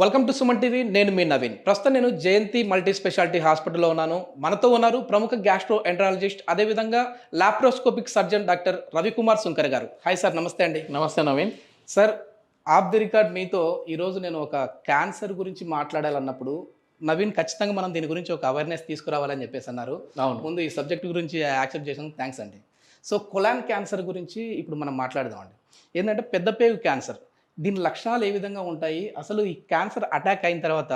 Welcome to Suman TV. నేను మీ నవీన్. ప్రస్తుతం నేను జయంతి మల్టీ స్పెషాలిటీ హాస్పిటల్లో ఉన్నాను. మనతో ఉన్నారు ప్రముఖ గ్యాస్ట్రో ఎంట్రాలజిస్ట్, అదేవిధంగా laparoscopic surgeon doctor Ravikumar Sunkar గారు. హాయ్ సార్, నమస్తే అండి. నమస్తే Naveen. Sir, of the record మీతో ఈరోజు నేను ఒక క్యాన్సర్ గురించి మాట్లాడాలన్నప్పుడు నవీన్ ఖచ్చితంగా మనం దీని గురించి ఒక అవేర్నెస్ తీసుకురావాలని చెప్పేసి అన్నారు. అవును. ముందు ఈ సబ్జెక్ట్ గురించి యాక్సెప్ట్ చేసినందుకు థ్యాంక్స్ అండి. సో కొలాన్ క్యాన్సర్ గురించి ఇప్పుడు మనం మాట్లాడదామండి. ఏంటంటే పెద్ద పేగు క్యాన్సర్, దీని లక్షణాలు ఏ విధంగా ఉంటాయి, అసలు ఈ క్యాన్సర్ అటాక్ అయిన తర్వాత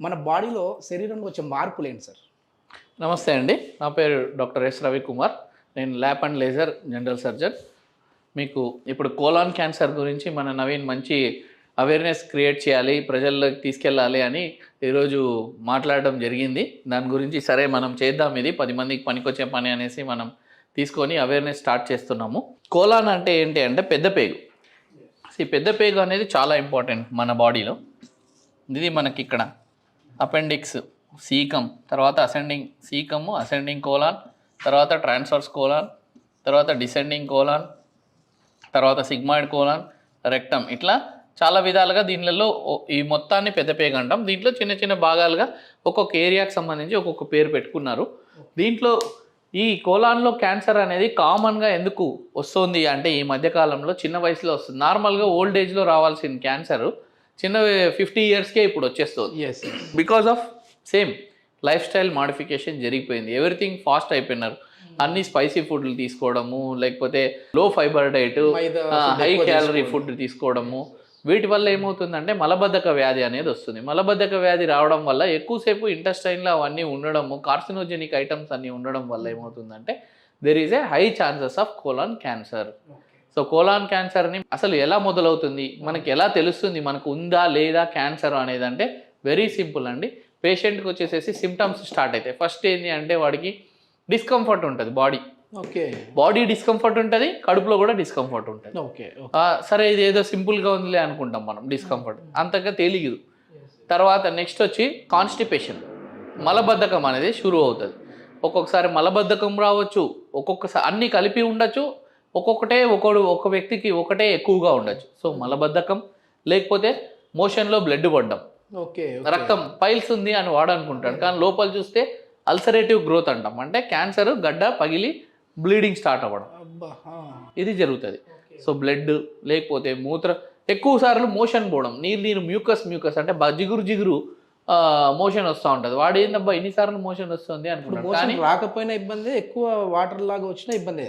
మన బాడీలో శరీరంలో వచ్చే మార్పులు ఏంటి సార్? నమస్తే అండి, నా పేరు డాక్టర్ ఎస్ రవికుమార్. నేను lap and laser general surgeon. మీకు ఇప్పుడు కోలాన్ క్యాన్సర్ గురించి మన నవీన్ మంచి అవేర్నెస్ క్రియేట్ చేయాలి, ప్రజల్లోకి తీసుకెళ్ళాలి అని ఈరోజు మాట్లాడడం జరిగింది. దాని గురించి సరే మనం చేద్దాం, ఇది 10 మందికి పనికొచ్చే పని అనేసి మనం తీసుకొని అవేర్నెస్ స్టార్ట్ చేస్తున్నాము. కోలాన్ అంటే ఏంటి అంటే పెద్ద పేగు. ఈ పెద్ద పేగు అనేది చాలా ఇంపార్టెంట్ మన బాడీలో. ఇది మనకి ఇక్కడ అపెండిక్స్, సీకమ్, తర్వాత అసెండింగ్ సీకము, అసెండింగ్ కోలాన్, తర్వాత ట్రాన్స్వర్స్ కోలాన్, తర్వాత డిసెండింగ్ కోలాన్, తర్వాత సిగ్మాయిడ్ కోలాన్, రెక్టమ్, ఇట్లా చాలా విధాలుగా దీనిలో ఈ మొత్తాన్ని పెద్ద పేగు అంటాం. దీంట్లో చిన్న చిన్న భాగాలుగా ఒక్కొక్క ఏరియాకి సంబంధించి ఒక్కొక్క పేరు పెట్టుకున్నారు. దీంట్లో ఈ కోలాన్లో క్యాన్సర్ అనేది కామన్గా ఎందుకు వస్తుంది అంటే ఈ మధ్యకాలంలో చిన్న వయసులో వస్తుంది. నార్మల్గా ఓల్డ్ ఏజ్లో రావాల్సిన క్యాన్సర్ చిన్న 50 ఇయర్స్కే ఇప్పుడు వచ్చేస్తుంది. Because of same life style modification జరిగిపోయింది. ఎవ్రీథింగ్ ఫాస్ట్ అయిపోయినారు. అన్ని స్పైసీ ఫుడ్లు తీసుకోవడము, లేకపోతే లో fibre diet, high calorie food తీసుకోవడము, వీటి వల్ల ఏమవుతుందంటే మలబద్ధక వ్యాధి అనేది వస్తుంది. మలబద్ధక వ్యాధి రావడం వల్ల ఎక్కువసేపు ఇంటెస్టైన్లో అవన్నీ ఉండడము, కార్సినోజెనిక్ ఐటమ్స్ అన్నీ ఉండడం వల్ల ఏమవుతుందంటే there is a high chances of colon cancer. So colon క్యాన్సర్ని అసలు ఎలా మొదలవుతుంది, మనకి ఎలా తెలుస్తుంది మనకు ఉందా లేదా క్యాన్సర్ అనేది అంటే వెరీ సింపుల్ అండి. పేషెంట్కి వచ్చేసేసి సిమ్టమ్స్ స్టార్ట్ అవుతాయి. ఫస్ట్ ఏంటి అంటే వాడికి డిస్కంఫర్ట్ ఉంటుంది, బాడీ డిస్కంఫర్ట్ ఉంటుంది, కడుపులో కూడా డిస్కంఫర్ట్ ఉంటుంది. సరే ఇది ఏదో సింపుల్గా ఉందిలే అనుకుంటాం మనం, డిస్కంఫర్ట్ అంతగా తెలియదు. తర్వాత నెక్స్ట్ వచ్చి కాన్స్టిపేషన్, మలబద్ధకం అనేది షురూ అవుతుంది. ఒక్కొక్కసారి మలబద్ధకం రావచ్చు, ఒక్కొక్కసారి అన్నీ కలిపి ఉండొచ్చు, ఒక వ్యక్తికి ఒకటే ఎక్కువగా ఉండొచ్చు. సో మలబద్ధకం, లేకపోతే మోషన్లో బ్లడ్ పడడం, రక్తం పైల్స్ ఉంది అని వాడు అనుకుంటాడు, కానీ లోపల చూస్తే అల్సరేటివ్ గ్రోత్ అంటాం. అంటే క్యాన్సర్ గడ్డ పగిలి బ్లీడింగ్ స్టార్ట్ అవ్వడం, ఇది జరుగుతుంది. సో బ్లడ్, లేకపోతే ఎక్కువ సార్లు మోషన్ పోవడం, నీరు మ్యూకస్ అంటే జిగురు మోషన్ వస్తూ ఉంటుంది. వాడు ఏందబ్బా ఎన్నిసార్లు మోషన్ వస్తుంది అనుకుంటాడు, కానీ రాకపోయినా ఇబ్బంది, ఎక్కువ వాటర్ లాగా వచ్చినా ఇబ్బంది.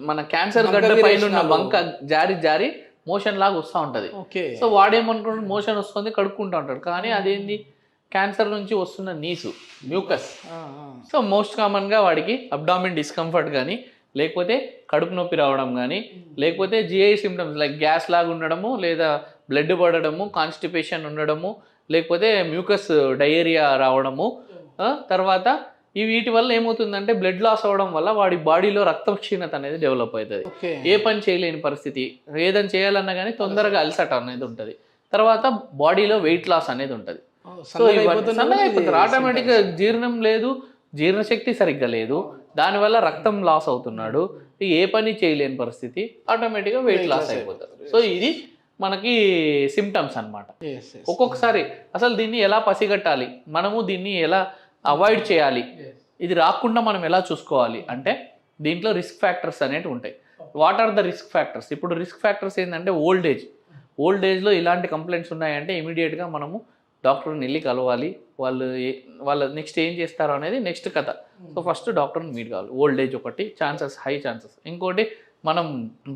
మన క్యాన్సర్ గడ్డ పైన ఉన్న బంక జారి మోషన్ లాగా వస్తూ ఉంటుంది. సో వాడేమనుకుంటాడు మోషన్ వస్తుంది, కడుక్కుంటూ ఉంటాడు, కానీ అదేంది క్యాన్సర్ నుంచి వస్తున్న మ్యూకస్. సో మోస్ట్ కామన్గా వాడికి అబ్డామిన్ డిస్కంఫర్ట్ కానీ, లేకపోతే కడుపు నొప్పి రావడం కానీ, లేకపోతే జిఐ సిమ్టమ్స్ లైక్ గ్యాస్ లాగా ఉండడము, లేదా బ్లడ్ పడడము, కాన్స్టిపేషన్ ఉండడము, లేకపోతే మ్యూకస్ డయేరియా రావడము. తర్వాత వీటి వల్ల ఏమవుతుందంటే బ్లడ్ లాస్ అవ్వడం వల్ల వాడి బాడీలో రక్తక్షీణత అనేది డెవలప్ అవుతుంది. ఏ పని చేయలేని పరిస్థితి, ఏదైనా చేయాలన్నా కానీ తొందరగా అలసట అనేది ఉంటుంది. తర్వాత బాడీలో వెయిట్ లాస్ అనేది ఉంటుంది. సో ఆటోమేటిక్గా జీర్ణం లేదు, జీర్ణశక్తి సరిగ్గా లేదు, దానివల్ల రక్తం లాస్ అవుతున్నాడు, ఏ పని చేయలేని పరిస్థితి, ఆటోమేటిక్గా వెయిట్ లాస్ అయిపోతారు. సో ఇది మనకి సిమ్టమ్స్ అన్నమాట. ఒక్కొక్కసారి అసలు దీన్ని ఎలా పసిగట్టాలి, మనము దీన్ని ఎలా అవాయిడ్ చేయాలి, ఇది రాకుండా మనం ఎలా చూసుకోవాలి అంటే దీంట్లో రిస్క్ ఫ్యాక్టర్స్ అనేవి ఉంటాయి. What are the risk factors? ఇప్పుడు రిస్క్ ఫ్యాక్టర్స్ ఏంటంటే ఓల్డ్ ఏజ్లో ఇలాంటి కంప్లైంట్స్ ఉన్నాయంటే ఇమీడియట్గా మనము డాక్టర్ని వెళ్ళి కలవాలి. వాళ్ళు నెక్స్ట్ ఏం చేస్తారు అనేది నెక్స్ట్ కథ. సో ఫస్ట్ డాక్టర్ని మీట్ కావాలి. ఓల్డ్ ఏజ్ ఒకటి, హై ఛాన్సెస్. ఇంకోటి, మనం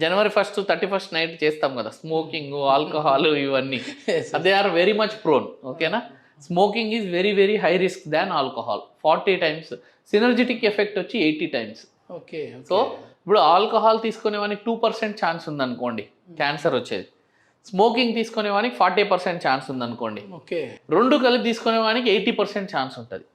January 1st 31st నైట్ చేస్తాం కదా, స్మోకింగ్, ఆల్కహాల్, ఇవన్నీ they are very much prone. ఓకేనా? Smoking is very very high risk than alcohol, 40 times. Synergistic effect వచ్చి 80 times. సో ఇప్పుడు ఆల్కహాల్ తీసుకునే వానికి 2% ఛాన్స్ ఉందనుకోండి క్యాన్సర్ వచ్చేది, స్మోకింగ్ తీసుకునేవానికి 40% ఛాన్స్ ఉందనుకోండి, రెండు కలిపి తీసుకునేవానికి 80% ఛాన్స్ ఉంటుంది.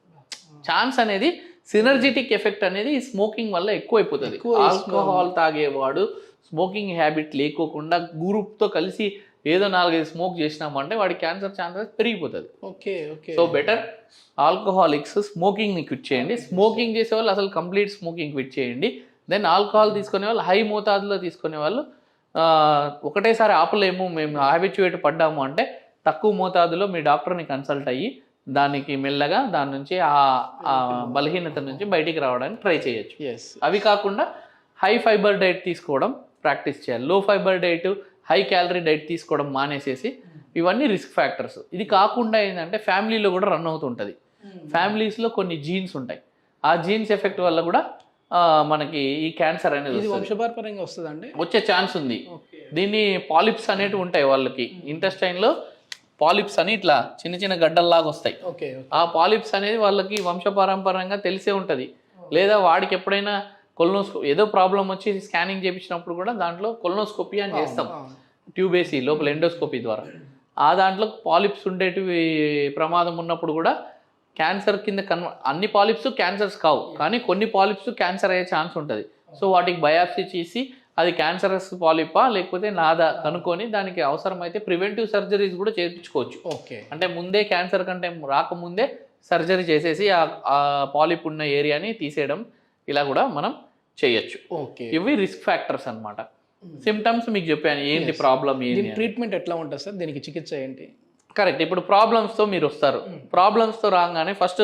ఛాన్స్ అనేది సినర్జిటిక్ ఎఫెక్ట్ అనేది స్మోకింగ్ వల్ల ఎక్కువైపోతుంది. ఆల్కహాల్ తాగేవాడు స్మోకింగ్ హ్యాబిట్ లేకోకుండా గ్రూప్తో కలిసి ఏదో 4-5 స్మోక్ చేసినామంటే వాడి క్యాన్సర్ ఛాన్సెస్ పెరిగిపోతుంది. సో బెటర్ ఆల్కహాలిక్స్ స్మోకింగ్ని క్విట్ చేయండి. స్మోకింగ్ చేసే వాళ్ళు అసలు కంప్లీట్ స్మోకింగ్ క్విట్ చేయండి. దెన్ ఆల్కహాల్ తీసుకునే వాళ్ళు హై మోతాదులో తీసుకునే వాళ్ళు ఒకటేసారి ఆపలేము, మేము హ్యాబిచ్యుయేట్ పడ్డాము అంటే తక్కువ మోతాదులో మీ డాక్టర్ని కన్సల్ట్ అయ్యి దానికి మెల్లగా దాని నుంచి ఆ బలహీనత నుంచి బయటికి రావడానికి ట్రై చేయొచ్చు. ఎస్. అవి కాకుండా హై ఫైబర్ డైట్ తీసుకోవడం ప్రాక్టీస్ చేయాలి. లో fibre diet, high calorie diet తీసుకోవడం మానేసేసి, ఇవన్నీ రిస్క్ ఫ్యాక్టర్స్. ఇది కాకుండా ఏంటంటే ఫ్యామిలీలో కూడా రన్ అవుతుంటుంది. ఫ్యామిలీస్లో కొన్ని జీన్స్ ఉంటాయి, ఆ జీన్స్ ఎఫెక్ట్ వల్ల కూడా మనకి ఈ క్యాన్సర్ అనేది ఇది వంశపారంపర్యంగా వస్తుందండి, వచ్చే ఛాన్స్ ఉంది. దీన్ని పాలిప్స్ అనేటివి ఉంటాయి వాళ్ళకి, ఇంటెస్టైన్లో పాలిప్స్ అని ఇట్లా చిన్న చిన్న గడ్డల్లాగా వస్తాయి. ఆ పాలిప్స్ అనేది వాళ్ళకి వంశపారంపర్యంగా తెలిసే ఉంటుంది. లేదా వాడికి ఎప్పుడైనా ఏదో ప్రాబ్లం వచ్చి స్కానింగ్ చేయించినప్పుడు కూడా దాంట్లో కొలనోస్కోపీ అని చేస్తాం, ట్యూబ్ వేసి లోపల ఎండోస్కోపీ ద్వారా. ఆ దాంట్లో పాలిప్స్ ఉండేటివి ప్రమాదం ఉన్నప్పుడు కూడా క్యాన్సర్ కింద అన్ని పాలిప్స్ క్యాన్సర్స్ కావు, కానీ కొన్ని పాలిప్స్ క్యాన్సర్ అయ్యే ఛాన్స్ ఉంటుంది. సో వాటికి బయాప్సీ చేసి అది క్యాన్సరస్ పాలిపా లేకపోతే నాదా కనుక్కొని దానికి అవసరమైతే ప్రివెంటివ్ సర్జరీస్ కూడా చేయించుకోవచ్చు. అంటే ముందే క్యాన్సర్ కంటే రాకముందే సర్జరీ చేసేసి ఆ పాలిప్ ఉన్న ఏరియాని తీసేయడం, ఇలా కూడా మనం చేయొచ్చు. ఇవి రిస్క్ ఫ్యాక్టర్స్ అన్నమాట. సిమ్టమ్స్ మీకు చెప్పాను, ఏంటి ప్రాబ్లం, ఏంటి ట్రీట్మెంట్ ఎట్లా ఉంటుంది సార్, దీనికి చికిత్స ఏంటి? కరెక్ట్. ఇప్పుడు ప్రాబ్లమ్స్తో మీరు వస్తారు, ప్రాబ్లమ్స్తో రాగానే ఫస్ట్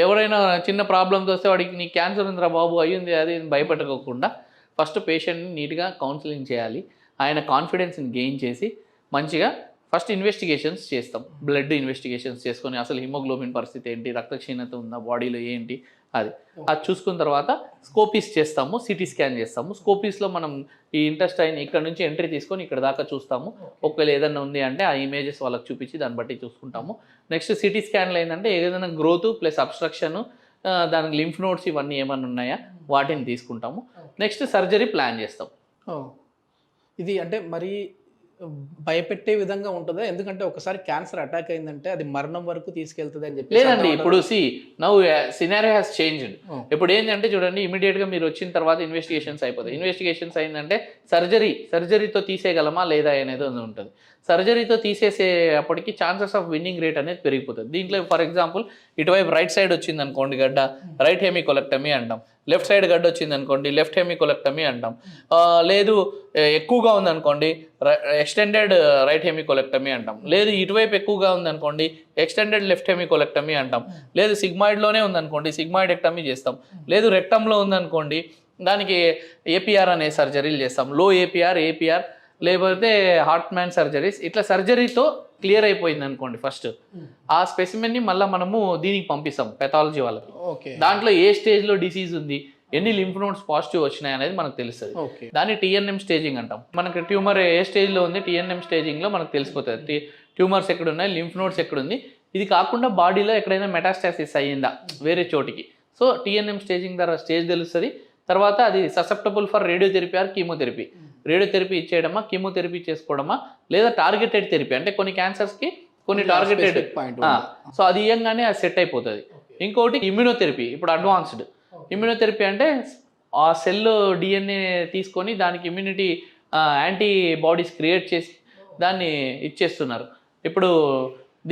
ఎవరైనా చిన్న ప్రాబ్లమ్తో వస్తే వాడికి నీ క్యాన్సర్ ఉందిరా బాబు అయ్యింది అది భయపెట్టుకోకుండా ఫస్ట్ పేషెంట్ని నీట్గా కౌన్సిలింగ్ చేయాలి. ఆయన కాన్ఫిడెన్స్ని గెయిన్ చేసి మంచిగా ఫస్ట్ ఇన్వెస్టిగేషన్స్ చేస్తాం. బ్లడ్ ఇన్వెస్టిగేషన్స్ చేసుకొని అసలు హిమోగ్లోబిన్ పరిస్థితి ఏంటి, రక్తక్షీణత ఉందా బాడీలో ఏంటి, అది చూసుకున్న తర్వాత స్కోపీస్ చేస్తాము, సిటీ స్కాన్ చేస్తాము. స్కోపీస్లో మనం ఈ ఇంటెస్టైన్ ఇక్కడ నుంచి ఎంట్రీ తీసుకొని ఇక్కడ దాకా చూస్తాము. ఒకవేళ ఏదైనా ఉంది అంటే ఆ ఇమేజెస్ వాళ్ళకి చూపించి దాన్ని బట్టి చూసుకుంటాము. నెక్స్ట్ సిటీ స్కాన్లో ఏంటంటే ఏదైనా గ్రోత్ ప్లస్ అబ్స్ట్రక్షన్, దానికి లింఫ్ నోడ్స్ ఇవన్నీ ఏమైనా ఉన్నాయా వాటిని తీసుకుంటాము. నెక్స్ట్ సర్జరీ ప్లాన్ చేస్తాం. ఇది అంటే మరి భయపెట్టే విధంగా ఉంటుందా? ఎందుకంటే ఒకసారి క్యాన్సర్ అటాక్ అయిందంటే అది మరణం వరకు తీసుకెళ్తుంది అని చెప్పి. లేదండి, ఇప్పుడు నౌ సినారియో హ్యాస్ చేంజ్డ్. ఇప్పుడు ఏంటంటే చూడండి, ఇమీడియట్గా మీరు వచ్చిన తర్వాత ఇన్వెస్టిగేషన్స్ అయిపోతాయి. ఇన్వెస్టిగేషన్స్ అయిందంటే సర్జరీతో తీసేయగలమా లేదా అనేది ఉంటుంది. సర్జరీతో తీసేసేపటికి ఛాన్సెస్ ఆఫ్ విన్నింగ్ రేట్ అనేది పెరిగిపోతుంది. దీంట్లో ఫర్ ఎగ్జాంపుల్ ఇటువైపు రైట్ సైడ్ వచ్చింది అనుకోండి గడ్డ, రైట్ హెమికోలెక్టమీ అంటాం. లెఫ్ట్ సైడ్ గడ్డ వచ్చింది అనుకోండి, లెఫ్ట్ హెమికోలెక్టమీ అంటాం. లేదు ఎక్కువగా ఉందనుకోండి, ఎక్స్టెండెడ్ రైట్ హెమికోలెక్టమీ అంటాం. లేదు ఇటువైపు ఎక్కువగా ఉందనుకోండి, ఎక్స్టెండెడ్ లెఫ్ట్ హెమికోలెక్టమీ అంటాం. లేదు సిగ్మాయిడ్లోనే ఉందనుకోండి, సిగ్మాయిడెక్టమీ చేస్తాం. లేదు రెక్టంలో ఉందనుకోండి, దానికి ఏపీఆర్ అనే సర్జరీలు చేస్తాం. లో ఏపీఆర్, లేకపోతే హార్ట్ మ్యాన్ సర్జరీస్. ఇట్లా సర్జరీతో క్లియర్ అయిపోయింది అనుకోండి ఫస్ట్, ఆ స్పెసిమెన్ని మళ్ళీ మనము దీనికి పంపిస్తాం పెథాలజీ వాళ్ళకి. దాంట్లో ఏ స్టేజ్లో డిసీజ్ ఉంది, ఎన్ని లింఫ్ నోడ్స్ పాజిటివ్ వచ్చినాయి అనేది మనకు తెలుస్తుంది. దాన్ని టీఎన్ఎం స్టేజింగ్ అంటాం. మనకి ట్యూమర్ ఏ స్టేజ్లో ఉంది, టీఎన్ఎం స్టేజింగ్లో మనకు తెలిసిపోతుంది ట్యూమర్స్ ఎక్కడున్నాయి, లింఫ్ నోడ్స్ ఎక్కడుంది. ఇది కాకుండా బాడీలో ఎక్కడైనా మెటాస్టాసిస్ అయ్యిందా వేరే చోటికి, సో టీఎన్ఎం స్టేజింగ్ ద్వారా స్టేజ్ తెలుస్తుంది. తర్వాత అది susceptible for radiotherapy or chemotherapy. Radiotherapy ఇచ్చేయడమా, కీమోథెరపీ చేసుకోవడమా, లేదా టార్గెటెడ్ థెరపీ అంటే కొన్ని క్యాన్సర్స్కి కొన్ని టార్గెటెడ్, సో అది ఇవ్వగానే అది సెట్ అయిపోతుంది. ఇంకోటి ఇమ్యూనోథెరపీ. ఇప్పుడు అడ్వాన్స్డ్ ఇమ్యూనోథెరపీ అంటే ఆ సెల్ డిఎన్ఏ తీసుకొని దానికి ఇమ్యూనిటీ యాంటీబాడీస్ క్రియేట్ చేసి దాన్ని ఇచ్చేస్తున్నారు. ఇప్పుడు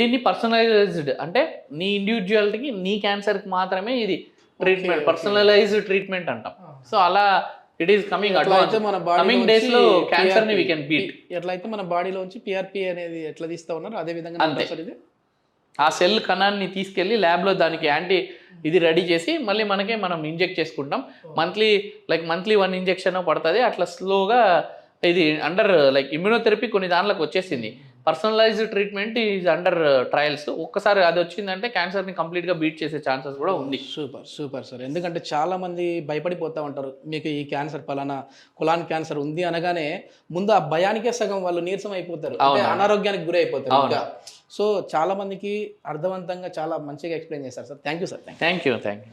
దీన్ని పర్సనలైజ్డ్ అంటే నీ ఇండివిజువాలిటీకి, నీ క్యాన్సర్కి మాత్రమే ఇది ట్రీట్మెంట్, పర్సనలైజ్డ్ ట్రీట్మెంట్ అంటాం. సో అలా it is coming advance. Coming days లో క్యాన్సర్ ని వి కెన్ బీట్. ఎట్లయితే మన బాడీలోంచి పిఆర్పి అనేది ఎట్లా తీస్తా ఉన్నారు అదే విధంగా అంతే. ఆ సెల్ కణాన్ని తీసుకెళ్లి ల్యాబ్ లో దానికి ఇది రెడీ చేసి మళ్ళీ మనం ఇంజెక్ట్ చేసుకుంటాం. మంత్లీ 1 ఇంజెక్షన్ పడుతుంది. అట్లా స్లోగా ఇది అండర్ ఇమ్యూనోథెరపీ కొన్ని దాంట్లోకి వచ్చేసింది. Personalised treatment is under trials. ఒక్కసారి అది వచ్చిందంటే క్యాన్సర్ని కంప్లీట్గా బీట్ చేసే ఛాన్సెస్ కూడా ఉంది. Super sir. ఎందుకంటే చాలామంది భయపడిపోతూ ఉంటారు, మీకు ఈ క్యాన్సర్ పలానా కులాన్ క్యాన్సర్ ఉంది అనగానే ముందు ఆ భయానికే సగం వాళ్ళు నీరసం అయిపోతారు, అనారోగ్యానికి గురి అయిపోతారు. సో చాలా మందికి అర్థవంతంగా చాలా మంచిగా ఎక్స్ప్లెయిన్ చేస్తారు sir. Thank you sir. Thank you.